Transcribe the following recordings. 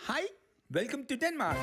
Hi, welcome to Denmark.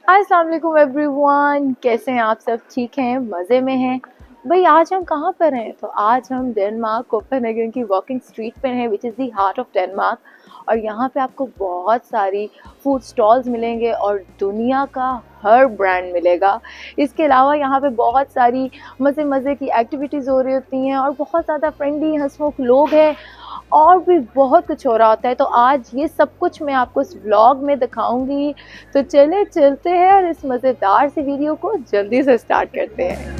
अस्सलाम वालेकुम everyone, कैसे हैं आप सब? ठीक हैं, मज़े में हैं? भाई आज हम कहाँ पर हैं? तो आज हम डेनमार्क कोपेनहेगन की वॉकिंग स्ट्रीट पर हैं, which is the heart of Denmark. और यहाँ पे आपको बहुत सारी फूड स्टॉल्स मिलेंगे और दुनिया का हर ब्रांड मिलेगा। इसके अलावा यहाँ पे बहुत सारी मज़े मज़े की एक्टिविटीज़ हो रही होती हैं और बहुत ज़्यादा फ्रेंडली हंसमुख लोग हैं और भी बहुत कुछ हो रहा होता है। तो आज ये सब कुछ मैं आपको इस व्लॉग में दिखाऊंगी। तो चले चलते हैं और इस मज़ेदार सी वीडियो को जल्दी से स्टार्ट करते हैं।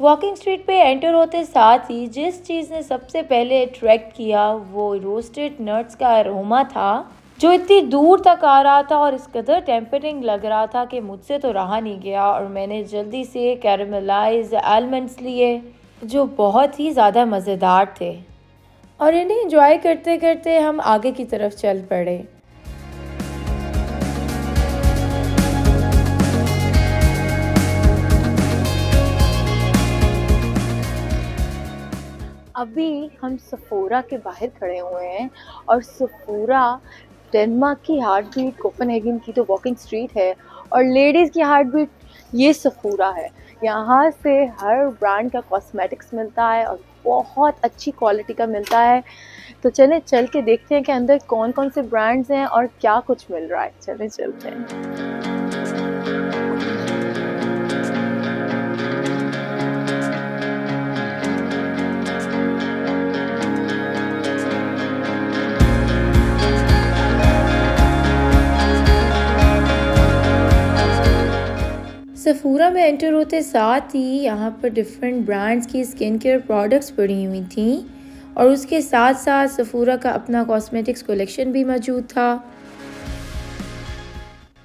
वॉकिंग स्ट्रीट पे एंटर होते साथ ही जिस चीज़ ने सबसे पहले अट्रैक्ट किया वो रोस्टेड नट्स का अरोमा था, जो इतनी दूर तक आ रहा था और इस कदर टेम्पटिंग लग रहा था कि मुझसे तो रहा नहीं गया और मैंने जल्दी से कैरमलाइज्ड आलमंड्स लिए जो बहुत ही ज़्यादा मज़ेदार थे और इन्हें एंजॉय करते करते हम आगे की तरफ चल पड़े। अभी हम सफोरा के बाहर खड़े हुए हैं और सफोरा डेनमार्क की हार्ट बीट, कोपेनहेगन की तो वॉकिंग स्ट्रीट है और लेडीज़ की हार्ट बीट ये सफोरा है। यहाँ से हर ब्रांड का कॉस्मेटिक्स मिलता है और बहुत अच्छी क्वालिटी का मिलता है। तो चलें चल के देखते हैं कि अंदर कौन कौन से ब्रांड्स हैं और क्या कुछ मिल रहा है। चलें चलते हैं। सफूरा में एंटर होते साथ ही यहाँ पर डिफरेंट ब्रांड्स की स्किन केयर प्रोडक्ट्स पड़ी हुई थी और उसके साथ साथ सफूरा का अपना कॉस्मेटिक्स कलेक्शन भी मौजूद था।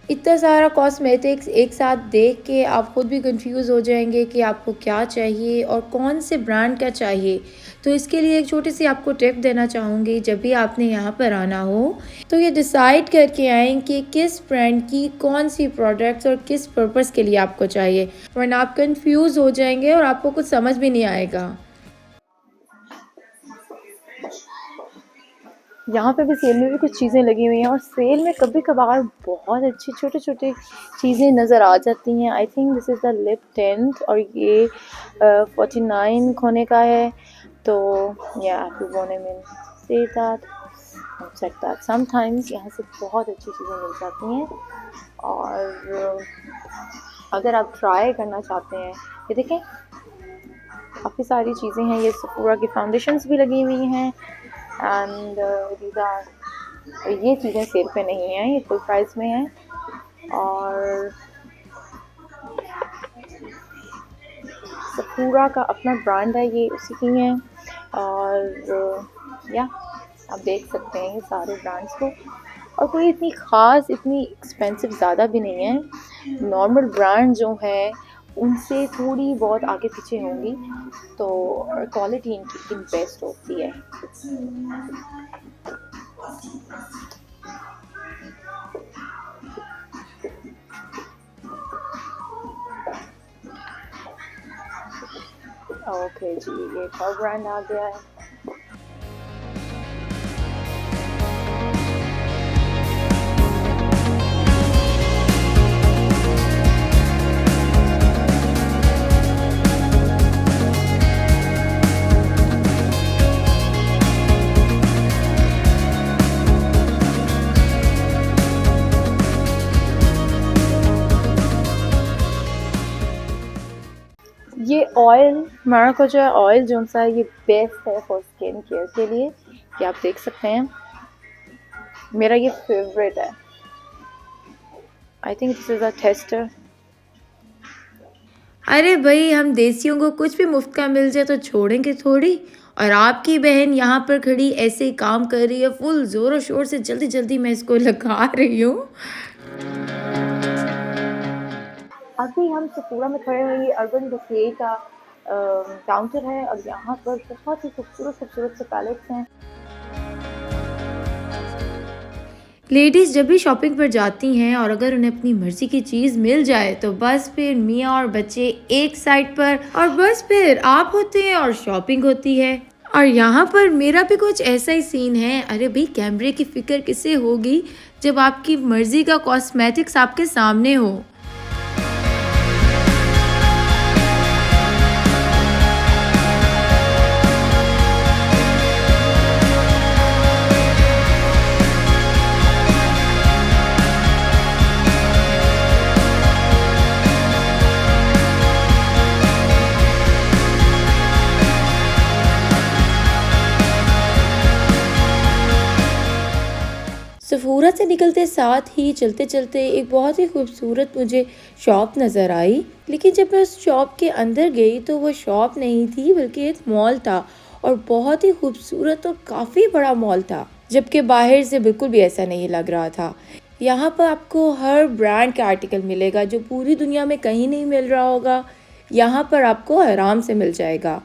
इतना सारा कॉस्मेटिक्स एक साथ देख के आप खुद भी कंफ्यूज हो जाएंगे कि आपको क्या चाहिए और कौन से ब्रांड का चाहिए। तो इसके लिए एक छोटी सी आपको टिप देना चाहूँगी, जब भी आपने यहाँ पर आना हो तो ये डिसाइड करके आएँ कि किस ब्रांड की कौन सी प्रोडक्ट्स और किस पर्पस के लिए आपको चाहिए, वरना आप कंफ्यूज हो जाएंगे और आपको कुछ समझ भी नहीं आएगा। यहाँ पे भी सेल में भी कुछ चीज़ें लगी हुई हैं और सेल में कभी कभार बहुत अच्छी छोटी छोटी चीज़ें नज़र आ जाती हैं। I think this is the lip tent और ये 49 खोने का है। तो या we want to say that check that sometimes यहाँ से बहुत अच्छी चीज़ें मिल जाती हैं। और अगर आप ट्राई करना चाहते हैं, ये देखें काफ़ी सारी चीज़ें हैं। ये सफूरा की फाउंडेशंस भी लगी हुई हैं एंड ये चीज़ें सेल पे नहीं हैं, ये फुल प्राइस में हैं। और सफूरा का अपना ब्रांड है, ये उसी की हैं। और या आप देख सकते हैं ये सारे ब्रांड्स को, और कोई इतनी ख़ास इतनी एक्सपेंसिव ज़्यादा भी नहीं है। नॉर्मल ब्रांड जो हैं उनसे थोड़ी बहुत आगे पीछे होंगी, तो क्वालिटी इनकी बेस्ट होती है। ओके जी, ये एक और ब्रांड आ गया है। ऑयल माराकूजा ऑयल जो सा ये बेस्ट है फॉर स्किन केयर के लिए, ये आप देख सकते हैं। मेरा ये फेवरेट है। आई think this is a tester. अरे भाई, हम देसियों को कुछ भी मुफ्त का मिल जाए तो छोड़ेंगे थोड़ी। और आपकी बहन यहाँ पर खड़ी ऐसे ही काम कर रही है फुल ज़ोरों शोर से। जल्दी जल्दी मैं इसको लगा रही हूँ। अभी हम सफूरा में खड़े हुए, ये अर्बन बुफे का काउंटर है और यहाँ पर बहुत ही खूबसूरत खूबसूरत से पैलेट्स हैं। लेडीज़ जब भी शॉपिंग पर जाती हैं और अगर उन्हें अपनी मर्ज़ी की चीज़ मिल जाए तो बस फिर मियाँ और बच्चे एक साइड पर और बस फिर आप होते हैं और शॉपिंग होती है। और यहाँ पर मेरा भी कुछ ऐसा ही सीन है। अरे भाई, कैमरे की फ़िक्र किसे होगी जब आपकी मर्ज़ी का कॉस्मेटिक्स आपके सामने हो। सफूरा से निकलते साथ ही चलते चलते एक बहुत ही खूबसूरत मुझे शॉप नज़र आई। लेकिन जब मैं उस शॉप के अंदर गई तो वो शॉप नहीं थी बल्कि एक मॉल था, और बहुत ही खूबसूरत और काफ़ी बड़ा मॉल था, जबकि बाहर से बिल्कुल भी ऐसा नहीं लग रहा था। यहाँ पर आपको हर ब्रांड का आर्टिकल मिलेगा जो पूरी दुनिया में कहीं नहीं मिल रहा होगा, यहाँ पर आपको आराम से मिल जाएगा।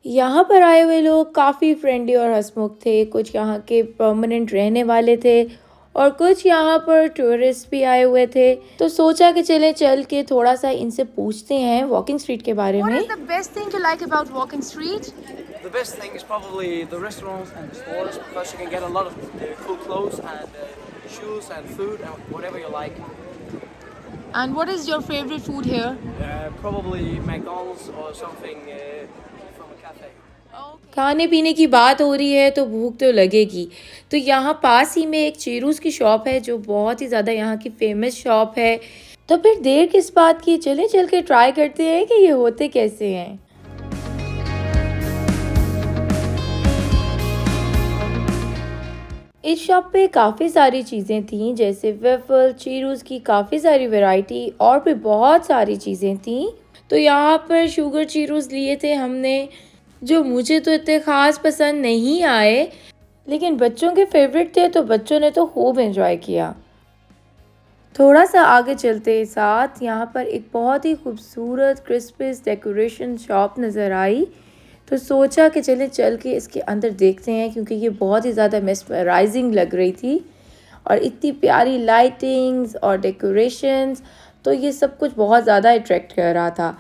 यहाँ पर आए हुए लोग काफ़ी फ्रेंडली और हंसमुख थे। कुछ यहाँ के परमानेंट रहने वाले थे और कुछ यहाँ पर टूरिस्ट भी आए हुए थे। तो सोचा कि चल के थोड़ा सा इनसे पूछते हैं वॉकिंग स्ट्रीट के बारे में। What is the best thing you like about walking street? The best thing is probably the restaurants and the stores because you can get a lot of cool clothes and shoes and food and whatever you like. And what is your favorite food here? Probably McDonald's or something from a cafe. खाने पीने की बात हो रही है तो भूख तो लगेगी। तो यहाँ पास ही में एक चीरूज़ की शॉप है जो बहुत ही ज़्यादा यहाँ की फेमस शॉप है। तो फिर देर किस बात की, चल के ट्राई करते हैं कि ये होते कैसे हैं। इस शॉप पे काफ़ी सारी चीज़ें थीं, जैसे वेफल, चीरूज़ की काफ़ी सारी वैरायटी और भी बहुत सारी चीज़ें थीं। तो यहाँ पर शुगर चीरूज़ लिए थे हमने, जो मुझे तो इतने ख़ास पसंद नहीं आए, लेकिन बच्चों के फेवरेट थे तो बच्चों ने तो खूब एंजॉय किया। थोड़ा सा आगे चलते साथ यहाँ पर एक बहुत ही खूबसूरत क्रिसमस डेकोरेशन शॉप नज़र आई। तो सोचा कि चल के इसके अंदर देखते हैं, क्योंकि ये बहुत ही ज़्यादा मेस्मराइजिंग लग रही थी और इतनी प्यारी लाइटिंग्स और डेकोरेशंस, तो ये सब कुछ बहुत ज़्यादा अट्रैक्ट कर रहा था।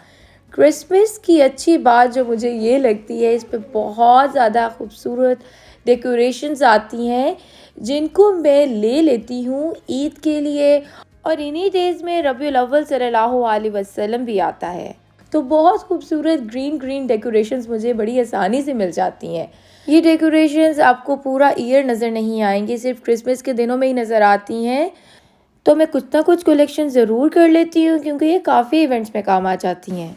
क्रिसमस की अच्छी बात जो मुझे ये लगती है, इस पे बहुत ज़्यादा खूबसूरत डेकोरेशंस आती हैं जिनको मैं ले लेती हूँ ईद के लिए, और इन्हीं डेज़ में रबीउल अव्वल सल्लल्लाहु अलैहि वसल्लम भी आता है। तो बहुत खूबसूरत ग्रीन ग्रीन डेकोरेशंस मुझे बड़ी आसानी से मिल जाती हैं। ये डेकोरेशंस आपको पूरा ईयर नज़र नहीं आएंगी, सिर्फ क्रिसमस के दिनों में ही नज़र आती हैं। तो मैं कुछ ना कुछ कलेक्शन ज़रूर कर लेती हूँ क्योंकि ये काफ़ी इवेंट्स में काम आ जाती हैं।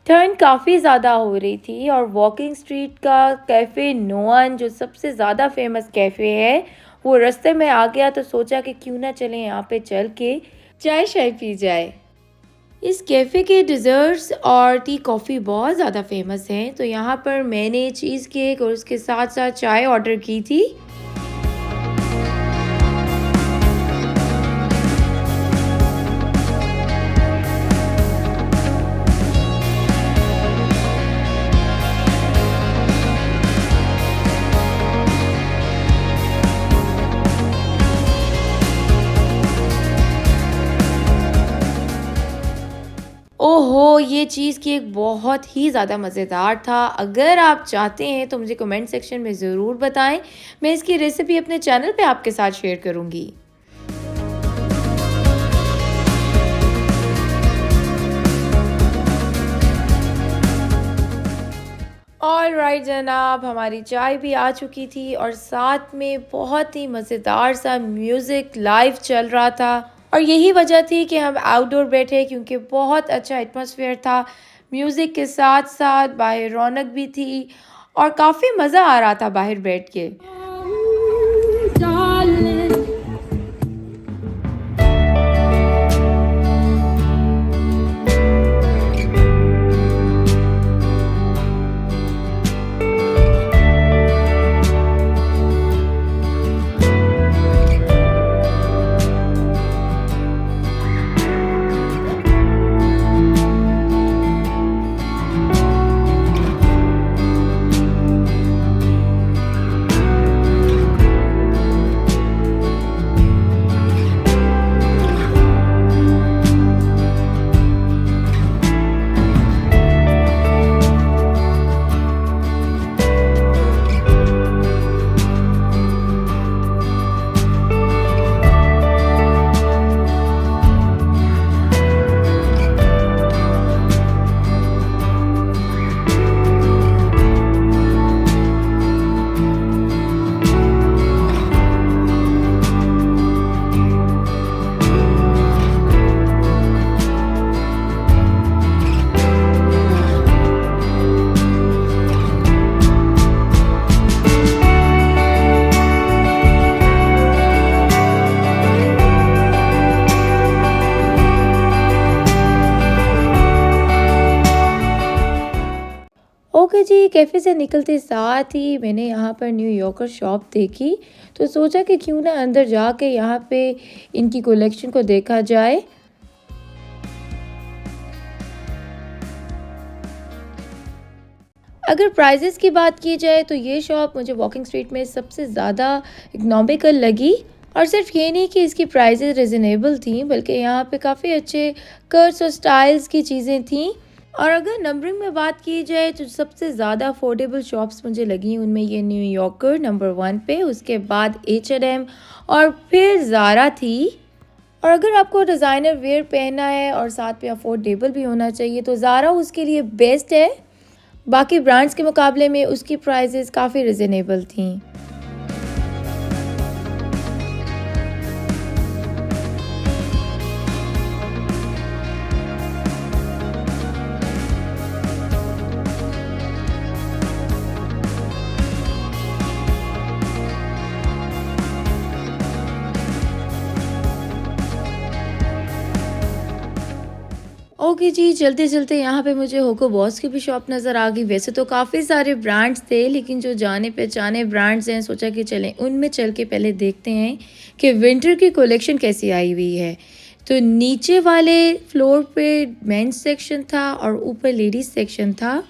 ठंड काफ़ी ज़्यादा हो रही थी और वॉकिंग स्ट्रीट का कैफ़े नोअन जो सबसे ज़्यादा फेमस कैफ़े है वो रास्ते में आ गया, तो सोचा कि क्यों ना चलें यहाँ पे चल के चाय शाय पी जाए। इस कैफ़े के डिज़र्ट्स और टी कॉफ़ी बहुत ज़्यादा फेमस हैं, तो यहाँ पर मैंने चीज़ केक और उसके साथ साथ चाय ऑर्डर की थी। ओहो! ये चीज़ केक बहुत ही ज़्यादा मज़ेदार था। अगर आप चाहते हैं तो मुझे कमेंट सेक्शन में ज़रूर बताएं। मैं इसकी रेसिपी अपने चैनल पे आपके साथ शेयर करूँगी। ऑलराइट जनाब, हमारी चाय भी आ चुकी थी और साथ में बहुत ही मज़ेदार सा म्यूज़िक लाइव चल रहा था। और यही वजह थी कि हम आउटडोर बैठे क्योंकि बहुत अच्छा एटमॉस्फेयर था। म्यूज़िक के साथ साथ बाहर रौनक भी थी और काफ़ी मज़ा आ रहा था बाहर बैठ के। ओके जी, कैफ़े से निकलते साथ ही मैंने यहाँ पर न्यू यॉर्कर शॉप देखी, तो सोचा कि क्यों ना अंदर जाके यहाँ पे इनकी कलेक्शन को देखा जाए। अगर प्राइजेस की बात की जाए तो ये शॉप मुझे वॉकिंग स्ट्रीट में सबसे ज़्यादा इकनॉमिकल लगी। और सिर्फ ये नहीं कि इसकी प्राइजेस रिजनेबल थी, बल्कि यहाँ पे काफ़ी अच्छे कट्स और स्टाइल्स की चीज़ें थी। और अगर नंबरिंग में बात की जाए तो सबसे ज़्यादा अफोर्डेबल शॉप्स मुझे लगी उनमें ये न्यू यॉर्कर नंबर 1 पे, उसके बाद H&M और फिर ज़ारा थी। और अगर आपको डिज़ाइनर वेयर पहनना है और साथ में अफोर्डेबल भी होना चाहिए तो ज़ारा उसके लिए बेस्ट है। बाकी ब्रांड्स के मुकाबले में उसकी प्राइसेस काफ़ी रिजनेबल थी। ओके जी, चलते चलते यहाँ पे मुझे होको बॉस की भी शॉप नज़र आ गई। वैसे तो काफ़ी सारे ब्रांड्स थे, लेकिन जो जाने पहचाने ब्रांड्स हैं सोचा कि चलें उनमें चल के पहले देखते हैं कि विंटर की कलेक्शन कैसी आई हुई है। तो नीचे वाले फ्लोर पे मेंस सेक्शन था और ऊपर लेडीज़ सेक्शन था।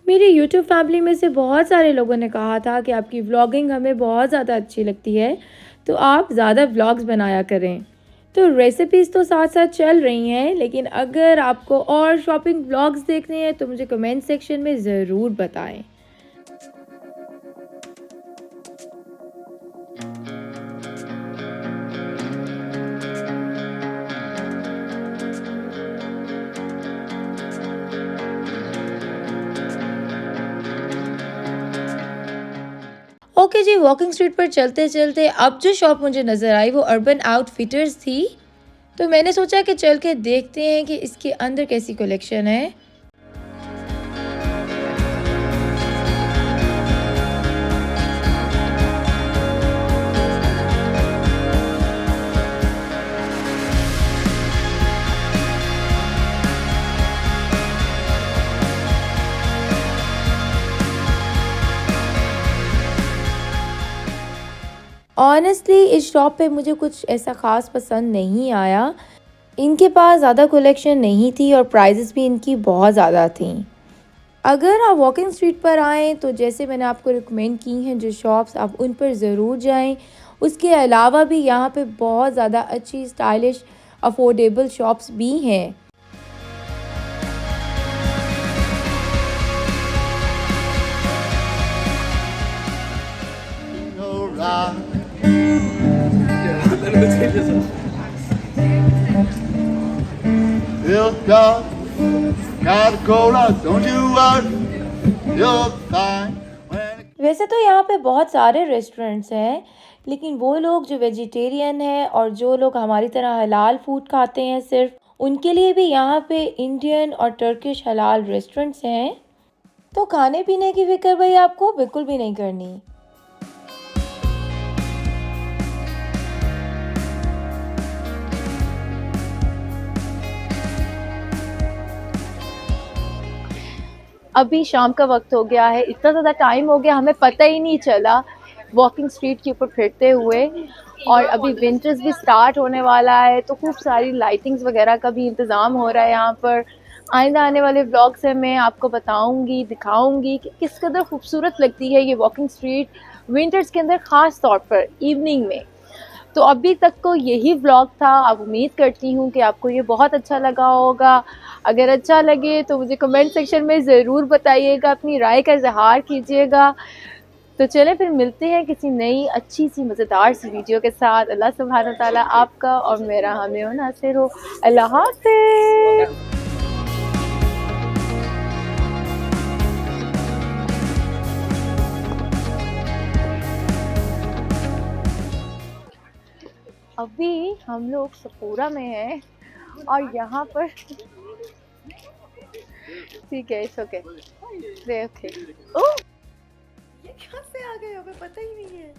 मेरी यूट्यूब फैमिली में से बहुत सारे लोगों ने कहा था कि आपकी व्लॉगिंग हमें बहुत ज़्यादा अच्छी लगती है, तो आप ज़्यादा व्लॉग्स बनाया करें। तो रेसिपीज़ तो साथ साथ चल रही हैं, लेकिन अगर आपको और शॉपिंग व्लॉग्स देखने हैं तो मुझे कमेंट सेक्शन में ज़रूर बताएं। ओके जी, वॉकिंग स्ट्रीट पर चलते चलते अब जो शॉप मुझे नज़र आई वो अर्बन आउटफिटर्स थी। तो मैंने सोचा कि चल के देखते हैं कि इसके अंदर कैसी कलेक्शन है। ऑनेस्टली इस शॉप पे मुझे कुछ ऐसा ख़ास पसंद नहीं आया। इनके पास ज़्यादा कलेक्शन नहीं थी और प्राइसेस भी इनकी बहुत ज़्यादा थी। अगर आप वॉकिंग स्ट्रीट पर आएँ तो जैसे मैंने आपको रिकमेंड की हैं जो शॉप्स, आप उन पर ज़रूर जाएं। उसके अलावा भी यहाँ पे बहुत ज़्यादा अच्छी स्टाइलिश अफोर्डेबल शॉप्स भी हैं। Little dog, got a cold out, don't you worry, you're fine. वैसे तो यहाँ पे बहुत सारे रेस्टोरेंट्स हैं, लेकिन वो लोग जो वेजिटेरियन हैं और जो लोग हमारी तरह हलाल फूड खाते हैं सिर्फ, उनके लिए भी यहाँ पे इंडियन और टर्किश हलाल रेस्टोरेंट्स हैं। तो खाने पीने की फिक्र भाई आपको बिल्कुल भी नहीं करनी। अभी शाम का वक्त हो गया है, इतना ज़्यादा टाइम हो गया हमें पता ही नहीं चला वॉकिंग स्ट्रीट के ऊपर फिरते हुए। और अभी विंटर्स भी स्टार्ट होने वाला है, तो खूब सारी लाइटिंग्स वगैरह का भी इंतज़ाम हो रहा है यहाँ पर। आइंदा आने वाले व्लॉग्स में मैं आपको बताऊंगी, दिखाऊंगी कि किस कदर खूबसूरत लगती है ये वॉकिंग स्ट्रीट विंटर्स के अंदर, ख़ास तौर पर इवनिंग में। तो अभी तक को यही व्लॉग था। अब उम्मीद करती हूँ कि आपको ये बहुत अच्छा लगा होगा। अगर अच्छा लगे तो मुझे कमेंट सेक्शन में ज़रूर बताइएगा, अपनी राय का इज़हार कीजिएगा। तो चलें फिर मिलते हैं किसी नई अच्छी सी मज़ेदार सी वीडियो के साथ। अल्लाह सुब्हान ताला आपका और मेरा हामी व नासिर हो। अल्लाह हाफ़िज़। अभी हम लोग सपूरा में हैं और यहाँ पर ठीक है, इट्स ओके, ओके। ओह, ये कहाँ से आ गए, हमें पता ही नहीं है।